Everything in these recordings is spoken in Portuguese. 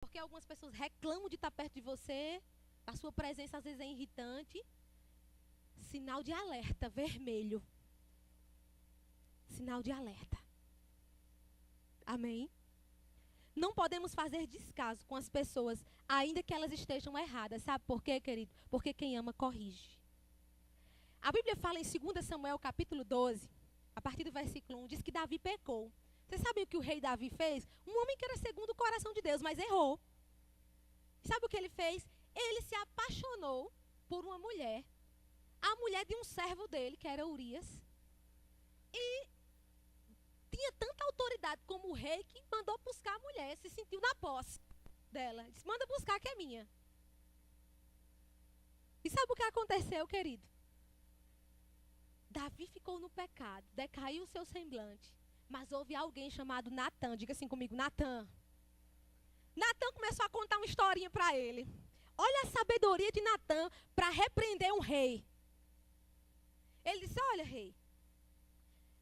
Porque algumas pessoas reclamam de estar perto de você, a sua presença às vezes é irritante. Sinal de alerta, vermelho. Sinal de alerta. Amém? Não podemos fazer descaso com as pessoas, ainda que elas estejam erradas. Sabe por quê, querido? Porque quem ama corrige. A Bíblia fala em 2 Samuel, capítulo 12, a partir do versículo 1, diz que Davi pecou. Você sabe o que o rei Davi fez? Um homem que era segundo o coração de Deus, mas errou. Sabe o que ele fez? Ele se apaixonou por uma mulher, a mulher de um servo dele, que era Urias, e tinha tanta autoridade como o rei que mandou buscar a mulher, se sentiu na posse dela. Disse, manda buscar que é minha. E sabe o que aconteceu, querido? Davi ficou no pecado, decaiu o seu semblante, mas houve alguém chamado Natã, diga assim comigo, Natã. Natã começou a contar uma historinha para ele. Olha a sabedoria de Natã para repreender um rei. Ele disse, olha rei,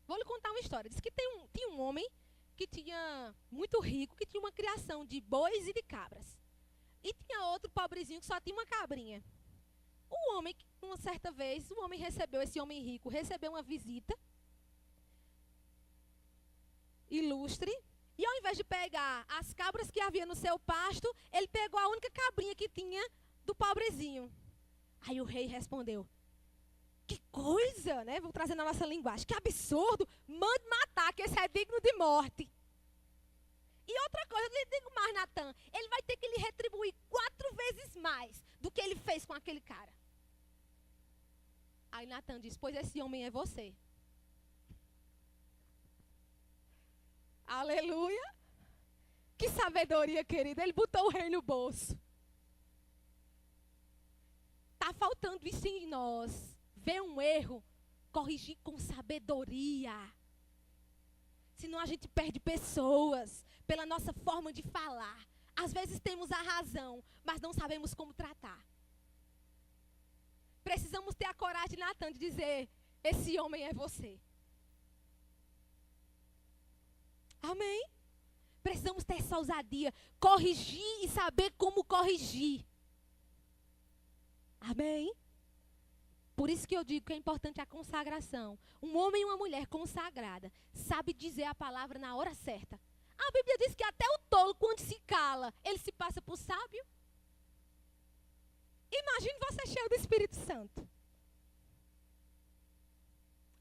vou lhe contar uma história. Diz que tinha um homem que tinha muito rico, que tinha uma criação de bois e de cabras. E tinha outro pobrezinho que só tinha uma cabrinha. O homem, uma certa vez, esse homem rico, recebeu uma visita ilustre. E ao invés de pegar as cabras que havia no seu pasto, ele pegou a única cabrinha que tinha do pobrezinho. Aí o rei respondeu, que coisa, né? Vou trazer na nossa linguagem. Que absurdo, mande matar, que esse é digno de morte. E outra coisa, eu lhe digo mais, Natã, ele vai ter que lhe retribuir 4 vezes mais do que ele fez com aquele cara. Aí Natã diz, pois esse homem é você. Aleluia. Que sabedoria, querida. Ele botou o rei no bolso. Está faltando isso em nós. Ver um erro, corrigir com sabedoria. Senão a gente perde pessoas pela nossa forma de falar. Às vezes temos a razão, mas não sabemos como tratar. Precisamos ter a coragem de Natã de dizer, esse homem é você. Amém? Precisamos ter essa ousadia, corrigir e saber como corrigir. Amém? Por isso que eu digo que é importante a consagração. Um homem e uma mulher consagrada sabe dizer a palavra na hora certa. A Bíblia diz que até o tolo, quando se cala, ele se passa por sábio. Imagine você cheio do Espírito Santo.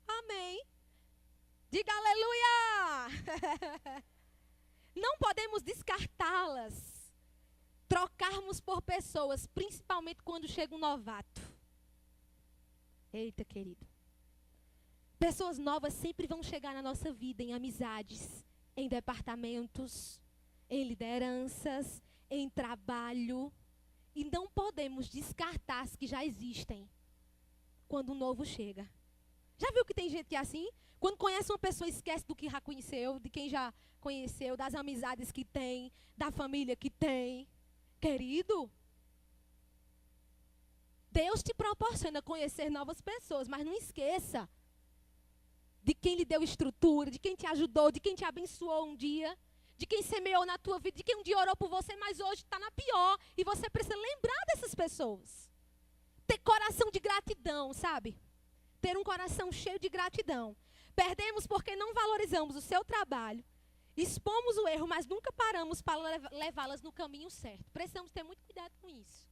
Amém? Diga aleluia! Não podemos descartá-las, trocarmos por pessoas, principalmente quando chega um novato. Eita, querido. Pessoas novas sempre vão chegar na nossa vida, em amizades, em departamentos, em lideranças, em trabalho. E não podemos descartar as que já existem quando o novo chega. Já viu que tem gente que é assim? Quando conhece uma pessoa, esquece do que já conheceu, de quem já conheceu, das amizades que tem, da família que tem. Querido, Deus te proporciona conhecer novas pessoas, mas não esqueça de quem lhe deu estrutura, de quem te ajudou, de quem te abençoou um dia, de quem semeou na tua vida, de quem um dia orou por você, mas hoje está na pior. E você precisa lembrar dessas pessoas. Ter coração de gratidão, sabe? Ter um coração cheio de gratidão. Perdemos porque não valorizamos o seu trabalho. Expomos o erro, mas nunca paramos para levá-las no caminho certo. Precisamos ter muito cuidado com isso.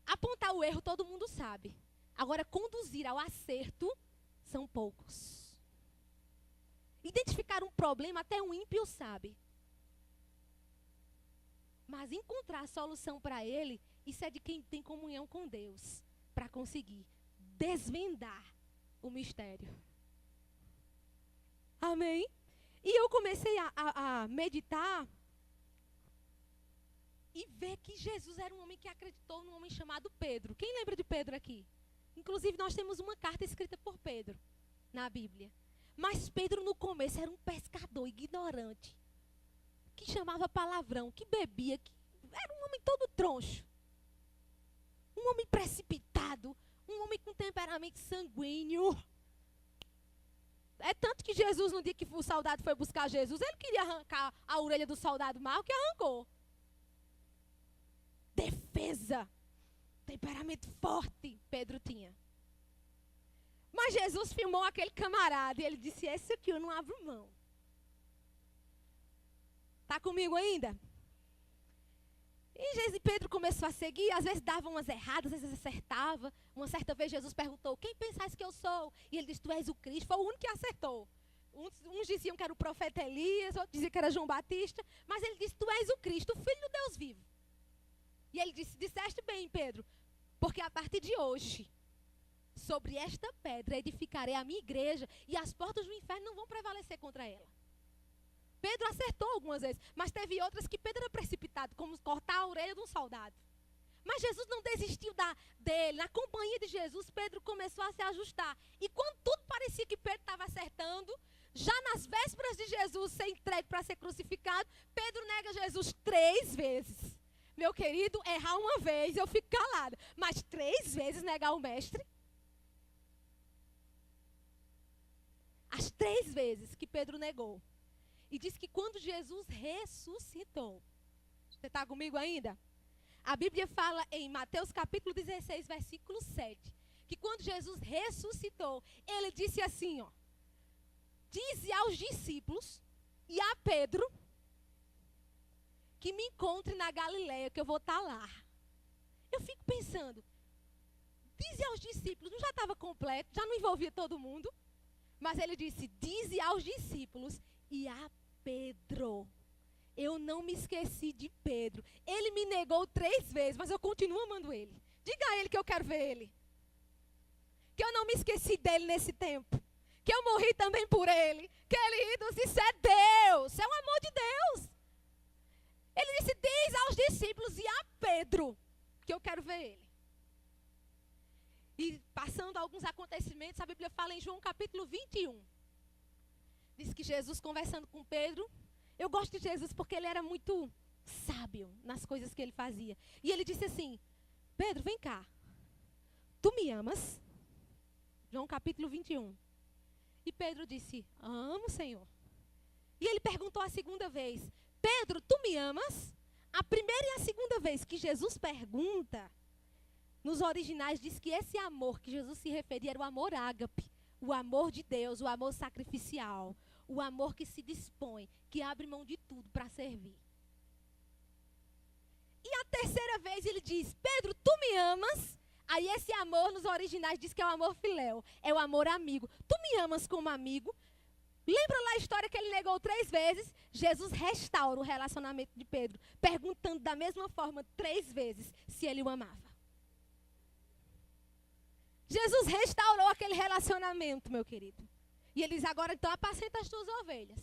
Apontar o erro todo mundo sabe. Agora, conduzir ao acerto são poucos. Identificar um problema até um ímpio sabe. Mas encontrar a solução para ele, isso é de quem tem comunhão com Deus. Para conseguir desvendar o mistério. Amém? E eu comecei a meditar e ver que Jesus era um homem que acreditou num homem chamado Pedro. Quem lembra de Pedro aqui? Inclusive, nós temos uma carta escrita por Pedro na Bíblia. Mas Pedro, no começo, era um pescador ignorante, que chamava palavrão, que bebia, que era um homem todo troncho. Um homem precipitado, um homem com temperamento sanguíneo. É tanto que Jesus, no dia que o soldado foi buscar Jesus, ele queria arrancar a orelha do soldado mau, que arrancou. defesa. Temperamento forte Pedro tinha. Mas Jesus filmou aquele camarada e ele disse, esse aqui eu não abro mão. Está comigo ainda? E Pedro começou a seguir, às vezes dava umas erradas, às vezes acertava. Uma certa vez Jesus perguntou, quem pensais que eu sou? E ele disse, tu és o Cristo. Foi o único que acertou. Uns diziam que era o profeta Elias, outros diziam que era João Batista. Mas ele disse, tu és o Cristo, o Filho do Deus vivo. E ele disse, disseste bem, Pedro, porque a partir de hoje, sobre esta pedra edificarei a minha igreja e as portas do inferno não vão prevalecer contra ela. Pedro acertou algumas vezes, mas teve outras que Pedro era precipitado, como cortar a orelha de um soldado. Mas Jesus não desistiu dele. Na companhia de Jesus, Pedro começou a se ajustar. E quando tudo parecia que Pedro estava acertando, já nas vésperas de Jesus ser entregue para ser crucificado, Pedro nega Jesus 3 vezes. Meu querido, errar uma vez eu fico calada, mas 3 vezes negar o mestre? As 3 vezes que Pedro negou. E diz que quando Jesus ressuscitou, você está comigo ainda? A Bíblia fala em Mateus capítulo 16, versículo 7, que quando Jesus ressuscitou, ele disse assim, ó, dize aos discípulos e a Pedro que me encontre na Galileia, que eu vou estar lá. Eu fico pensando, dize aos discípulos, não já estava completo, já não envolvia todo mundo? Mas ele disse, dize aos discípulos e a Pedro. Eu não me esqueci de Pedro. Ele me negou 3 vezes, mas eu continuo amando ele. Diga a ele que eu quero ver ele. Que eu não me esqueci dele nesse tempo. Que eu morri também por ele. Queridos, isso é Deus. É o amor de Deus. Ele disse, diz aos discípulos e a Pedro que eu quero ver ele. E passando alguns acontecimentos, a Bíblia fala em João capítulo 21. Diz que Jesus conversando com Pedro. Eu gosto de Jesus porque ele era muito sábio nas coisas que ele fazia. E ele disse assim, Pedro, vem cá. Tu me amas? João capítulo 21. E Pedro disse, amo, Senhor. E ele perguntou a segunda vez, Pedro, tu me amas? A primeira e a segunda vez que Jesus pergunta, nos originais diz que esse amor que Jesus se referia era o amor ágape, o amor de Deus, o amor sacrificial, o amor que se dispõe, que abre mão de tudo para servir. E a terceira vez ele diz, Pedro, tu me amas? Aí esse amor nos originais diz que é o amor filéu, é o amor amigo. Tu me amas como amigo? Lembra lá a história que ele negou 3 vezes? Jesus restaura o relacionamento de Pedro, perguntando da mesma forma 3 vezes se ele o amava. Jesus restaurou aquele relacionamento, meu querido. E ele diz, agora então apacenta as tuas ovelhas.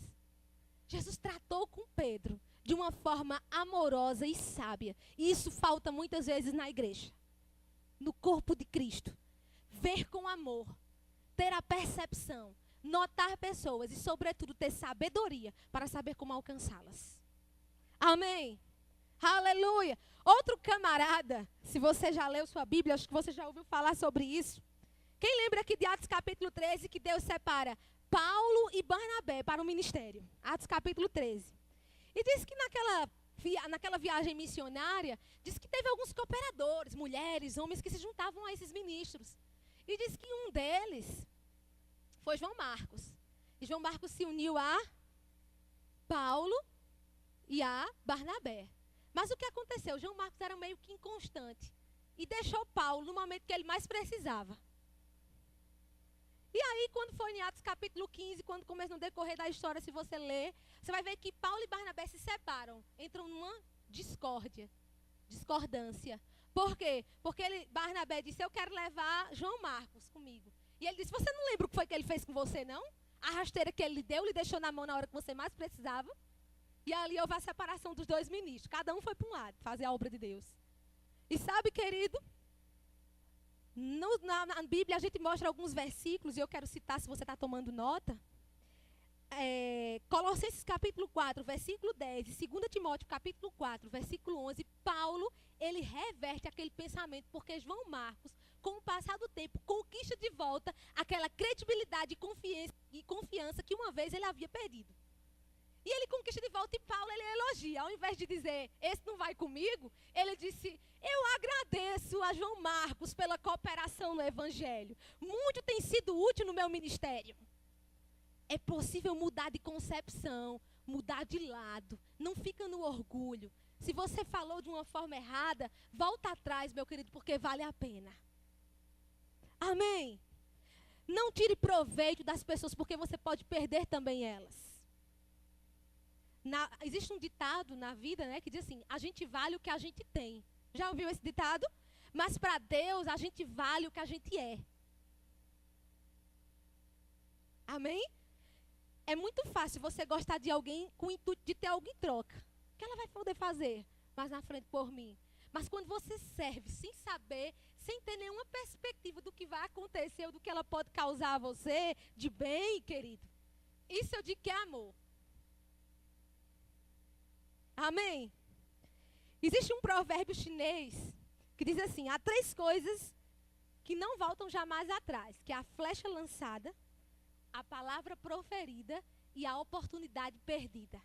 Jesus tratou com Pedro de uma forma amorosa e sábia. E isso falta muitas vezes na igreja. No corpo de Cristo. Ver com amor. Ter a percepção. Notar pessoas e, sobretudo, ter sabedoria para saber como alcançá-las. Amém? Aleluia! Outro camarada, se você já leu sua Bíblia, acho que você já ouviu falar sobre isso. Quem lembra aqui de Atos capítulo 13, que Deus separa Paulo e Barnabé para o ministério? Atos capítulo 13. E diz que naquela viagem missionária, diz que teve alguns cooperadores, mulheres, homens que se juntavam a esses ministros. E diz que um deles foi João Marcos. E João Marcos se uniu a Paulo e a Barnabé. Mas o que aconteceu? João Marcos era meio que inconstante. E deixou Paulo no momento que ele mais precisava. E aí, quando foi em Atos capítulo 15, quando começa no decorrer da história, se você ler, você vai ver que Paulo e Barnabé se separam. Entram numa discordância. Por quê? Porque Barnabé disse, eu quero levar João Marcos comigo. E ele disse, você não lembra o que foi que ele fez com você, não? A rasteira que ele lhe deu, lhe deixou na mão na hora que você mais precisava. E ali houve a separação dos 2 ministros. Cada um foi para um lado, fazer a obra de Deus. E sabe, querido, na Bíblia a gente mostra alguns versículos, e eu quero citar se você está tomando nota. Colossenses capítulo 4, versículo 10, e 2 Timóteo capítulo 4, versículo 11, Paulo, ele reverte aquele pensamento, porque João Marcos, com o passar do tempo, conquista de volta aquela credibilidade e confiança que uma vez ele havia perdido. E ele conquista de volta e Paulo, ele elogia. Ao invés de dizer, esse não vai comigo, ele disse, Eu agradeço a João Marcos pela cooperação no Evangelho. Muito tem sido útil no meu ministério. É possível mudar de concepção, mudar de lado. Não fica no orgulho. Se você falou de uma forma errada, volta atrás, meu querido, porque vale a pena. Amém? Não tire proveito das pessoas, porque você pode perder também elas. Existe um ditado na vida, né, que diz assim: a gente vale o que a gente tem. Já ouviu esse ditado? Mas para Deus, a gente vale o que a gente é. Amém? É muito fácil você gostar de alguém com o intuito de ter algo em troca. O que ela vai poder fazer mais na frente por mim? Mas quando você serve sem saber, sem ter nenhuma perspectiva do que vai acontecer ou do que ela pode causar a você, de bem, querido, isso eu digo que é amor. Amém? Existe um provérbio chinês que diz assim: há 3 coisas que não voltam jamais atrás, que é a flecha lançada, a palavra proferida e a oportunidade perdida.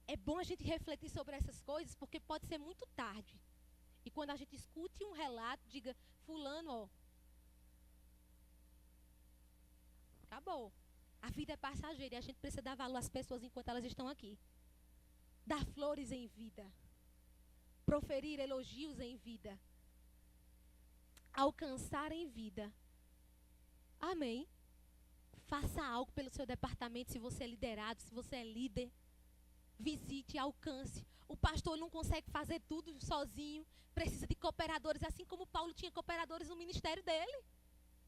É bom a gente refletir sobre essas coisas, porque pode ser muito tarde. E quando a gente escute um relato, diga: fulano, ó, acabou. A vida é passageira e a gente precisa dar valor às pessoas enquanto elas estão aqui. Dar flores em vida. Proferir elogios em vida. Alcançar em vida. Amém? Faça algo pelo seu departamento, se você é liderado, se você é líder. Visite, alcance. O pastor não consegue fazer tudo sozinho. Precisa de cooperadores, assim como Paulo tinha cooperadores no ministério dele.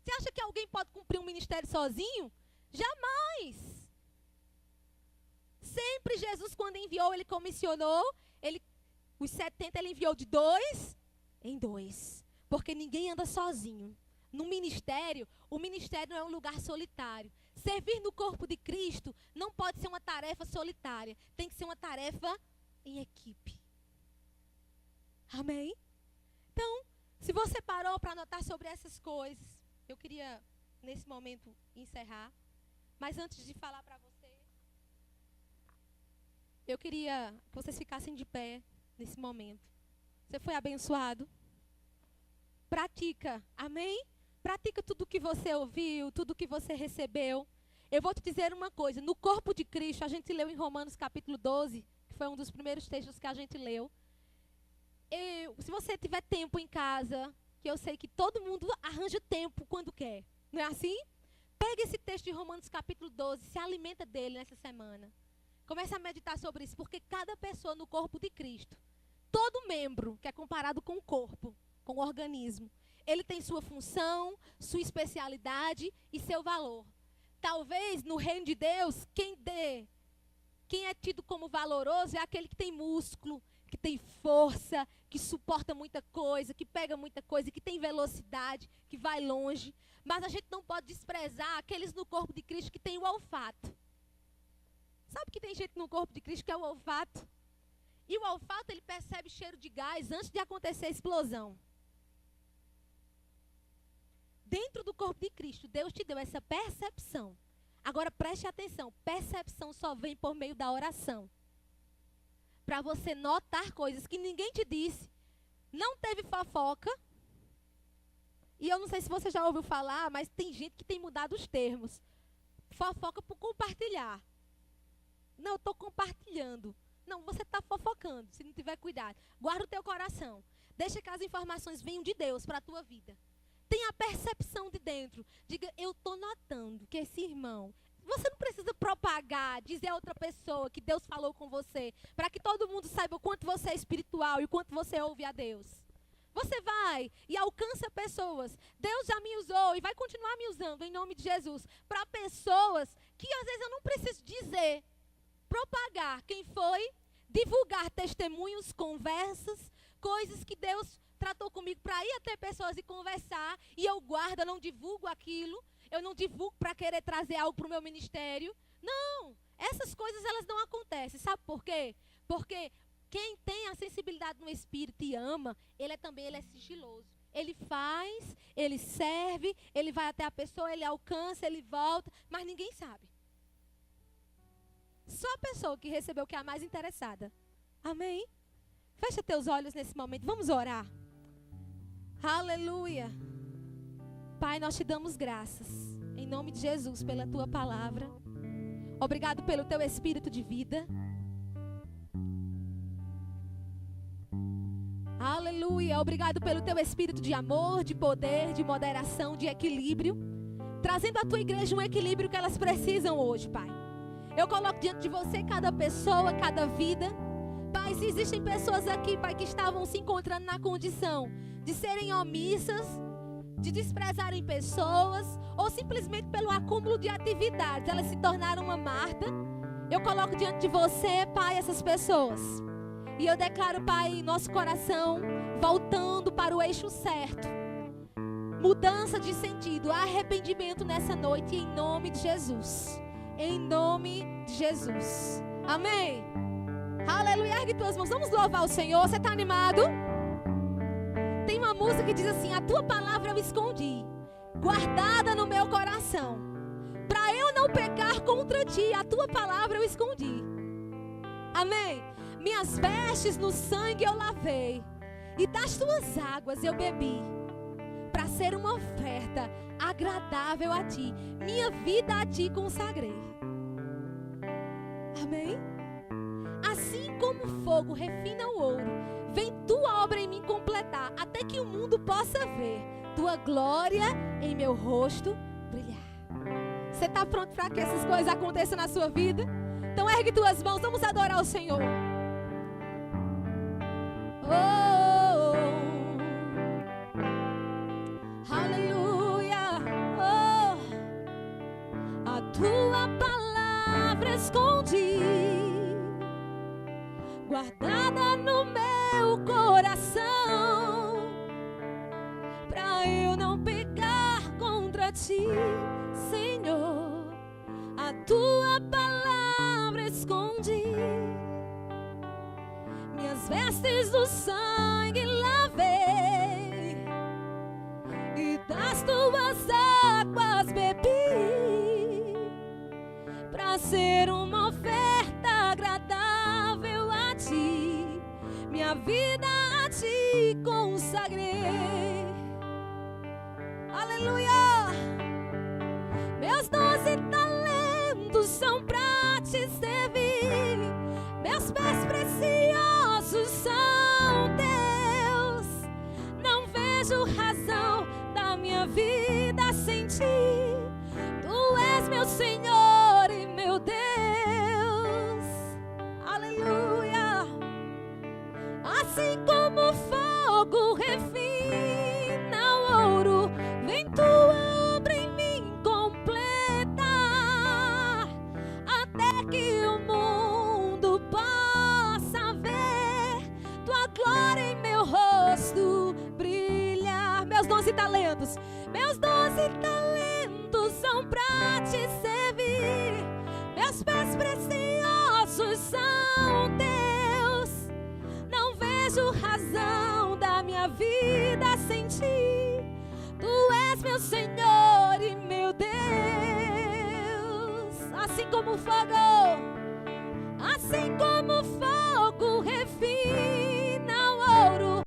Você acha que alguém pode cumprir um ministério sozinho? Jamais. Sempre Jesus, quando enviou, ele comissionou. Os 70 ele enviou de 2 em 2. Porque ninguém anda sozinho. No ministério, o ministério não é um lugar solitário. Servir no corpo de Cristo não pode ser uma tarefa solitária. Tem que ser uma tarefa em equipe. Amém? Então, se você parou para anotar sobre essas coisas, eu queria, nesse momento, encerrar. Mas antes de falar para você, eu queria que vocês ficassem de pé nesse momento. Você foi abençoado? Pratica, amém? Pratica tudo o que você ouviu, tudo o que você recebeu. Eu vou te dizer uma coisa, no corpo de Cristo, a gente leu em Romanos capítulo 12, que foi um dos primeiros textos que a gente leu. Se você tiver tempo em casa, que eu sei que todo mundo arranja tempo quando quer, não é assim? Pega esse texto de Romanos capítulo 12, se alimenta dele nessa semana. Comece a meditar sobre isso, porque cada pessoa no corpo de Cristo, todo membro que é comparado com o corpo, com o organismo, ele tem sua função, sua especialidade e seu valor. Talvez no reino de Deus, quem é tido como valoroso é aquele que tem músculo, que tem força, que suporta muita coisa, que pega muita coisa, que tem velocidade, que vai longe. Mas a gente não pode desprezar aqueles no corpo de Cristo que tem o olfato. Sabe que tem gente no corpo de Cristo que é o olfato? E o olfato, ele percebe cheiro de gás antes de acontecer a explosão. Dentro do corpo de Cristo, Deus te deu essa percepção. Agora preste atenção, percepção só vem por meio da oração. Para você notar coisas que ninguém te disse. Não teve fofoca. E eu não sei se você já ouviu falar, mas tem gente que tem mudado os termos. Fofoca por compartilhar. Não, eu estou compartilhando. Não, você está fofocando, se não tiver cuidado. Guarda o teu coração. Deixa que as informações venham de Deus para a tua vida. Tenha a percepção de dentro. Diga, eu estou notando que esse irmão... Você não precisa propagar, dizer a outra pessoa que Deus falou com você, para que todo mundo saiba o quanto você é espiritual e o quanto você ouve a Deus. Você vai e alcança pessoas. Deus já me usou e vai continuar me usando, em nome de Jesus, para pessoas que às vezes eu não preciso dizer. Propagar quem foi, divulgar testemunhos, conversas, coisas que Deus tratou comigo para ir até pessoas e conversar, e eu guardo, eu não divulgo aquilo. Eu não divulgo para querer trazer algo para o meu ministério. Não, essas coisas elas não acontecem. Sabe por quê? Porque quem tem a sensibilidade no espírito e ama, ele é sigiloso. Ele faz, ele serve, ele vai até a pessoa, ele alcança, ele volta, mas ninguém sabe. Só a pessoa que recebeu que é a mais interessada. Amém? Fecha teus olhos nesse momento. Vamos orar. Aleluia. Pai, nós te damos graças. Em nome de Jesus, pela tua palavra. Obrigado pelo teu espírito de vida. Aleluia. Obrigado pelo teu espírito de amor, de poder, de moderação, de equilíbrio. Trazendo à tua igreja um equilíbrio que elas precisam hoje, Pai. Eu coloco diante de você cada pessoa, cada vida. Pai, se existem pessoas aqui, Pai, que estavam se encontrando na condição de serem omissas, de desprezarem pessoas, ou simplesmente pelo acúmulo de atividades, elas se tornaram uma Marta. Eu coloco diante de você, Pai, essas pessoas. E eu declaro, Pai, nosso coração voltando para o eixo certo. Mudança de sentido, arrependimento nessa noite, em nome de Jesus. Em nome de Jesus. Amém. Aleluia. Ergue tuas mãos. Vamos louvar o Senhor. Você está animado? Tem uma música que diz assim: a tua palavra eu escondi, guardada no meu coração, para eu não pecar contra ti. A tua palavra eu escondi. Amém. Minhas vestes no sangue eu lavei, e das tuas águas eu bebi, para ser uma oferta agradável a ti. Minha vida a ti consagrei. Amém. Assim como o fogo refina o ouro, vem tua obra em mim completar, até que o mundo possa ver tua glória em meu rosto brilhar. Você está pronto para que essas coisas aconteçam na sua vida? Então ergue tuas mãos, vamos adorar o Senhor. Oh, aleluia. Oh, a tua palavra escondi, guardada no meu coração, pra eu não pecar contra ti, Senhor. A tua palavra escondi, minhas vestes do sangue lavei, e das tuas águas bebi, pra ser uma oferta agradável a ti. Minha vida a ti consagrei. Aleluia. Meus 12 talentos são pra te servir, meus pés preciosos são teus. Não vejo razão da minha vida sem ti. Tu és meu Senhor e meu Deus. Aleluia. Assim como o fogo refina o ouro, vem tua obra em mim completar, até que o mundo possa ver tua glória em meu rosto brilhar. Meus 12 talentos são pra te servir, meus pés preciosos são teus. Não vejo razão da minha vida sem ti. Tu és meu Senhor e meu Deus. Assim como o fogo, assim como